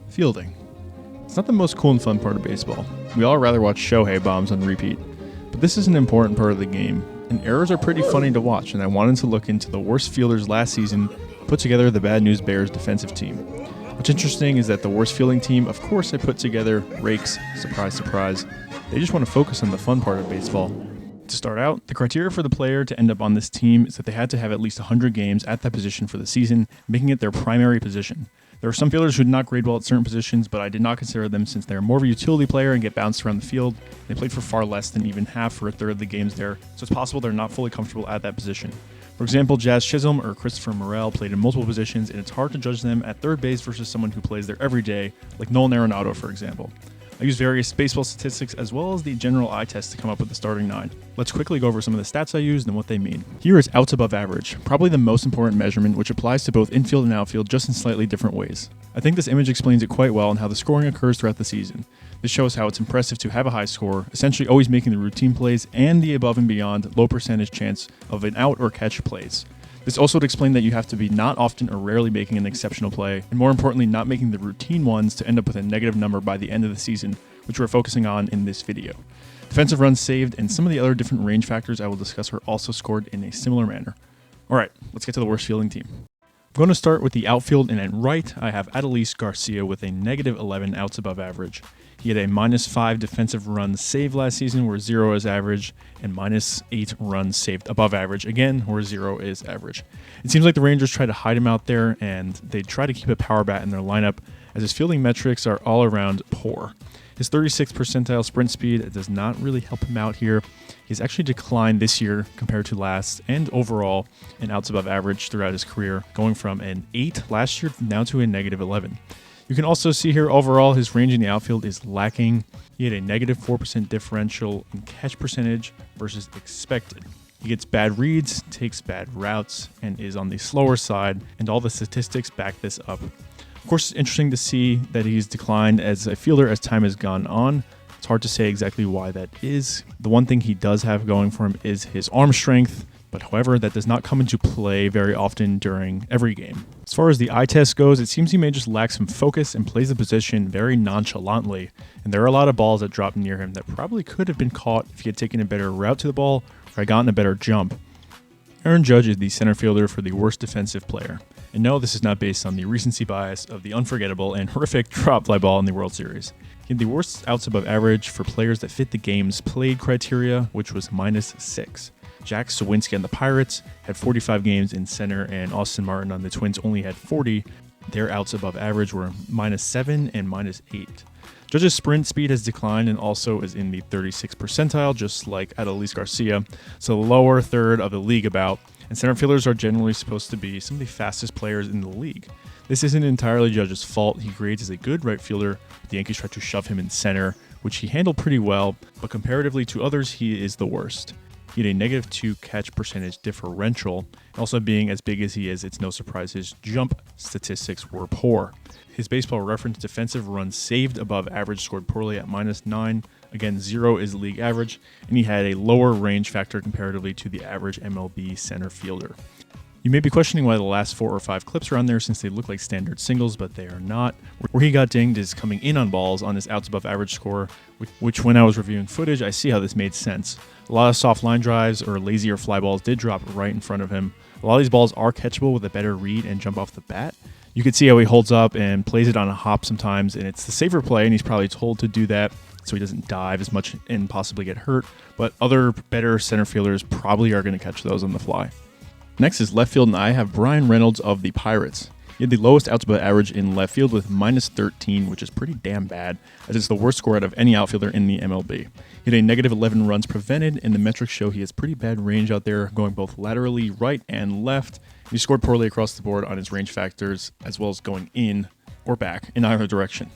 Fielding. It's not the most cool and fun part of baseball. We all rather watch Shohei bombs on repeat. But this is an important part of the game, and errors are pretty funny to watch, and I wanted to look into the worst fielders last season, put together the Bad News Bears defensive team. What's interesting is that the worst fielding team, of course I put together rakes, surprise, surprise. They just want to focus on the fun part of baseball. To start out, the criteria for the player to end up on this team is that they had to have at least 100 games at that position for the season, making it their primary position. There are some fielders who did not grade well at certain positions, but I did not consider them since they're more of a utility player and get bounced around the field. They played for far less than even half for a third of the games there, so it's possible they're not fully comfortable at that position. For example, Jazz Chisholm or Christopher Morel played in multiple positions, and it's hard to judge them at third base versus someone who plays there every day, like Nolan Arenado, for example. I use various baseball statistics as well as the general eye test to come up with the starting nine. Let's quickly go over some of the stats I used and what they mean. Here is outs above average, probably the most important measurement, which applies to both infield and outfield just in slightly different ways. I think this image explains it quite well and how the scoring occurs throughout the season. This shows how it's impressive to have a high score, essentially always making the routine plays and the above and beyond low percentage chance of an out or catch plays. This also would explain that you have to be not often or rarely making an exceptional play, and more importantly, not making the routine ones to end up with a negative number by the end of the season, which we're focusing on in this video. Defensive runs saved and some of the other different range factors I will discuss are also scored in a similar manner. Alright, let's get to the worst fielding team. I'm going to start with the outfield, and at right, I have Adolis Garcia with a negative 11 outs above average. He had a -5 defensive runs saved last season, where 0 is average, and -8 runs saved above average, again, where 0 is average. It seems like the Rangers try to hide him out there, and they try to keep a power bat in their lineup, as his fielding metrics are all around poor. His 36th percentile sprint speed does not really help him out here. He's actually declined this year compared to last, and overall in outs above average throughout his career, going from an 8 last year now to a negative 11. You can also see here overall his range in the outfield is lacking. He had a negative 4% differential in catch percentage versus expected. He gets bad reads, takes bad routes, and is on the slower side, and all the statistics back this up. Of course, it's interesting to see that he's declined as a fielder as time has gone on. It's hard to say exactly why that is. The one thing he does have going for him is his arm strength, but however, that does not come into play very often during every game. As far as the eye test goes, it seems he may just lack some focus and plays the position very nonchalantly, and there are a lot of balls that drop near him that probably could have been caught if he had taken a better route to the ball or had gotten a better jump. Aaron Judge is the center fielder for the worst defensive player. And no, this is not based on the recency bias of the unforgettable and horrific drop fly ball in the World Series. He had the worst outs above average for players that fit the game's played criteria, which was -6. Jack Sawinski on the Pirates had 45 games in center, and Austin Martin on the Twins only had 40. Their outs above average were -7 and -8. Judge's sprint speed has declined and also is in the 36th percentile, just like Adolis Garcia, so the lower third of the league about, and center fielders are generally supposed to be some of the fastest players in the league. This isn't entirely Judge's fault. He grades as a good right fielder. The Yankees tried to shove him in center, which he handled pretty well, but comparatively to others, he is the worst. He had a -2 catch percentage differential. Also, being as big as he is, it's no surprise his jump statistics were poor. His baseball reference defensive runs saved above average scored poorly at -9. Again, 0 is league average, and he had a lower range factor comparatively to the average MLB center fielder. You may be questioning why the last 4 or 5 clips are on there since they look like standard singles, but they are not. Where he got dinged is coming in on balls on his outs above average score, which when I was reviewing footage, I see how this made sense. A lot of soft line drives or lazier fly balls did drop right in front of him. A lot of these balls are catchable with a better read and jump off the bat. You can see how he holds up and plays it on a hop sometimes, and it's the safer play, and he's probably told to do that so he doesn't dive as much and possibly get hurt, but other better center fielders probably are going to catch those on the fly. Next is left field, and I have Brian Reynolds of the Pirates. He had the lowest outs above average in left field with -13, which is pretty damn bad, as it's the worst score out of any outfielder in the MLB. He had a -11 runs prevented, and the metrics show he has pretty bad range out there, going both laterally right and left. He scored poorly across the board on his range factors, as well as going in or back in either direction.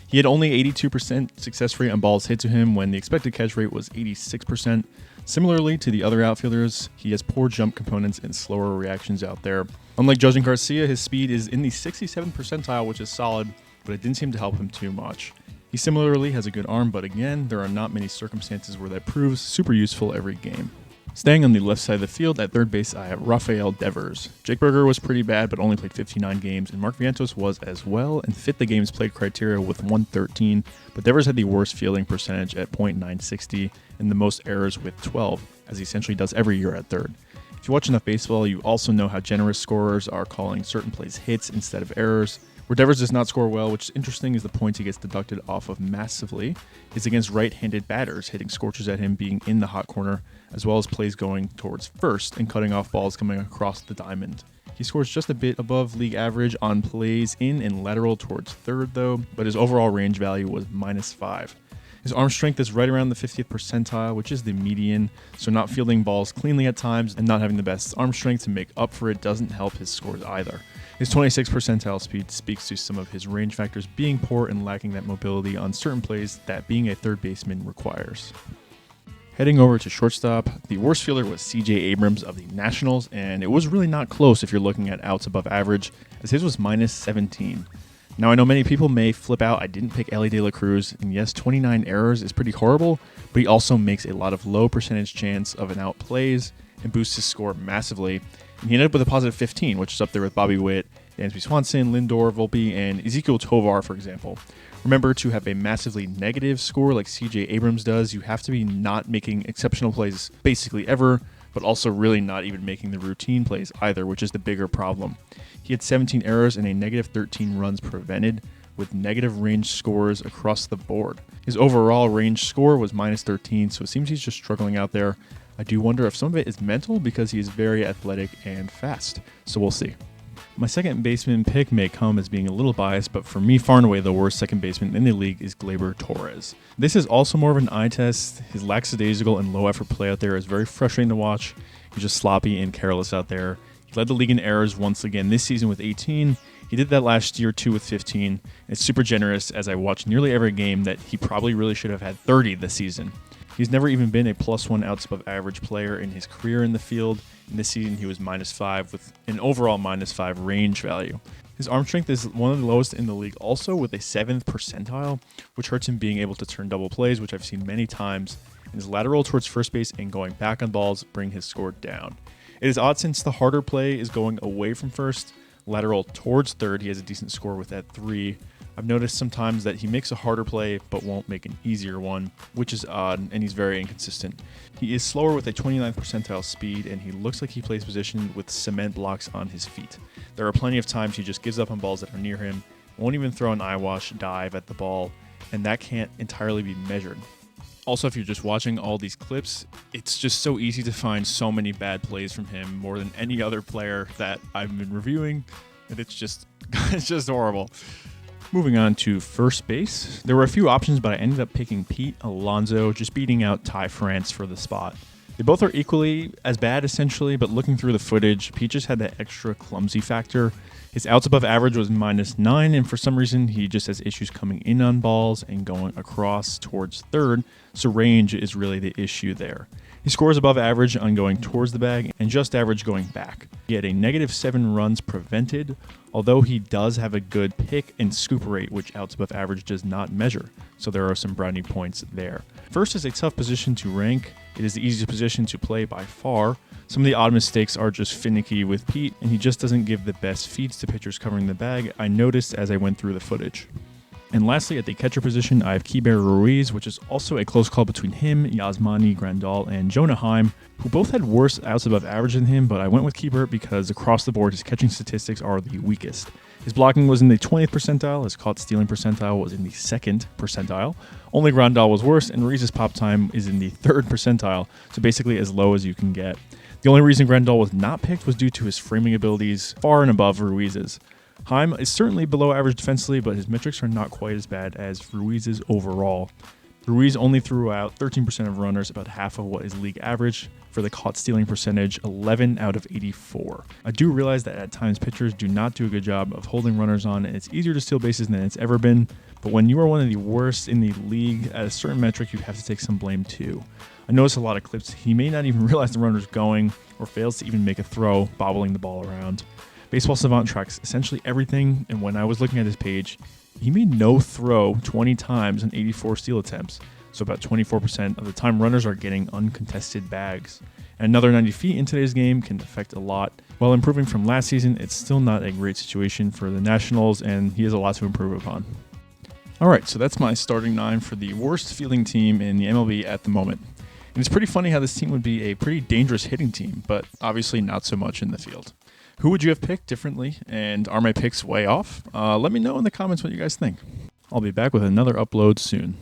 He had only 82% success rate on balls hit to him when the expected catch rate was 86%. Similarly to the other outfielders, he has poor jump components and slower reactions out there. Unlike Judge and Garcia, his speed is in the 67th percentile, which is solid, but it didn't seem to help him too much. He similarly has a good arm, but again, there are not many circumstances where that proves super useful every game. Staying on the left side of the field, at third base, I have Rafael Devers. Jake Berger was pretty bad, but only played 59 games, and Mark Vientos was as well, and fit the games played criteria with 113, but Devers had the worst fielding percentage at .960, and the most errors with 12, as he essentially does every year at third. If you watch enough baseball, you also know how generous scorers are calling certain plays hits instead of errors. Where Devers does not score well, which is interesting, is the points he gets deducted off of massively, is against right-handed batters, hitting scorchers at him being in the hot corner, as well as plays going towards first and cutting off balls coming across the diamond. He scores just a bit above league average on plays in and lateral towards third, though, but his overall range value was -5. His arm strength is right around the 50th percentile, which is the median, so not fielding balls cleanly at times and not having the best arm strength to make up for it doesn't help his scores either. His 26th percentile speed speaks to some of his range factors being poor and lacking that mobility on certain plays that being a third baseman requires. Heading over to shortstop, the worst fielder was CJ Abrams of the Nationals, and it was really not close if you're looking at outs above average, as his was -17. Now, I know many people may flip out. I didn't pick Elly De La Cruz, and yes, 29 errors is pretty horrible, but he also makes a lot of low percentage chance of an out plays and boosts his score massively. And he ended up with a positive 15, which is up there with Bobby Witt, Dansby Swanson, Lindor, Volpe, and Ezekiel Tovar, for example. Remember, to have a massively negative score like CJ Abrams does, you have to be not making exceptional plays basically ever, but also really not even making the routine plays either, which is the bigger problem. He had 17 errors and a -13 runs prevented, with negative range scores across the board. His overall range score was -13, so it seems he's just struggling out there. I do wonder if some of it is mental because he is very athletic and fast, so we'll see. My second baseman pick may come as being a little biased, but for me, far and away the worst second baseman in the league is Gleyber Torres. This is also more of an eye test. His lackadaisical and low effort play out there is very frustrating to watch. He's just sloppy and careless out there. He led the league in errors once again this season with 18. He did that last year too with 15. It's super generous, as I watched nearly every game that he probably really should have had 30 this season. He's never even been a +1 outs above average player in his career in the field. In this season, he was -5 with an overall -5 range value. His arm strength is one of the lowest in the league also, with a 7th percentile, which hurts him being able to turn double plays, which I've seen many times. And his lateral towards first base and going back on balls bring his score down. It is odd since the harder play is going away from first. Lateral towards third, he has a decent score with that 3. I've noticed sometimes that he makes a harder play but won't make an easier one, which is odd, and he's very inconsistent. He is slower with a 29th percentile speed, and he looks like he plays position with cement blocks on his feet. There are plenty of times he just gives up on balls that are near him, won't even throw an eyewash dive at the ball, and that can't entirely be measured. Also, if you're just watching all these clips, it's just so easy to find so many bad plays from him, more than any other player that I've been reviewing, and it's just horrible. Moving on to first base, there were a few options, but I ended up picking Pete Alonso, just beating out Ty France for the spot. They both are equally as bad, essentially, but looking through the footage, Pete just had that extra clumsy factor. His outs above average was -9, and for some reason, he just has issues coming in on balls and going across towards third, so range is really the issue there. He scores above average on going towards the bag and just average going back. He had a -7 runs prevented, although he does have a good pick and scoop rate, which outs above average does not measure, so there are some brownie points there. First is a tough position to rank. It is the easiest position to play by far. Some of the odd mistakes are just finicky with Pete, and he just doesn't give the best feeds to pitchers covering the bag, I noticed as I went through the footage. And lastly, at the catcher position, I have Keibert Ruiz, which is also a close call between him, Yasmani Grandal, and Jonah Heim, who both had worse outs above average than him, but I went with Keibert because across the board, his catching statistics are the weakest. His blocking was in the 20th percentile, his caught stealing percentile was in the 2nd percentile. Only Grandal was worse, and Ruiz's pop time is in the 3rd percentile, so basically as low as you can get. The only reason Grandal was not picked was due to his framing abilities far and above Ruiz's. Heim is certainly below average defensively, but his metrics are not quite as bad as Ruiz's overall. Ruiz only threw out 13% of runners, about half of what is league average. For the caught stealing percentage, 11 out of 84. I do realize that at times pitchers do not do a good job of holding runners on, and it's easier to steal bases than it's ever been. But when you are one of the worst in the league at a certain metric, you have to take some blame too. I notice a lot of clips, he may not even realize the runner's going, or fails to even make a throw, bobbling the ball around. Baseball Savant tracks essentially everything, and when I was looking at his page, he made no throw 20 times on 84 steal attempts. So about 24% of the time runners are getting uncontested bags. And another 90 feet in today's game can affect a lot. While improving from last season, it's still not a great situation for the Nationals, and he has a lot to improve upon. All right, so that's my starting 9 for the worst fielding team in the MLB at the moment. And it's pretty funny how this team would be a pretty dangerous hitting team, but obviously not so much in the field. Who would you have picked differently, and are my picks way off? Let me know in the comments what you guys think. I'll be back with another upload soon.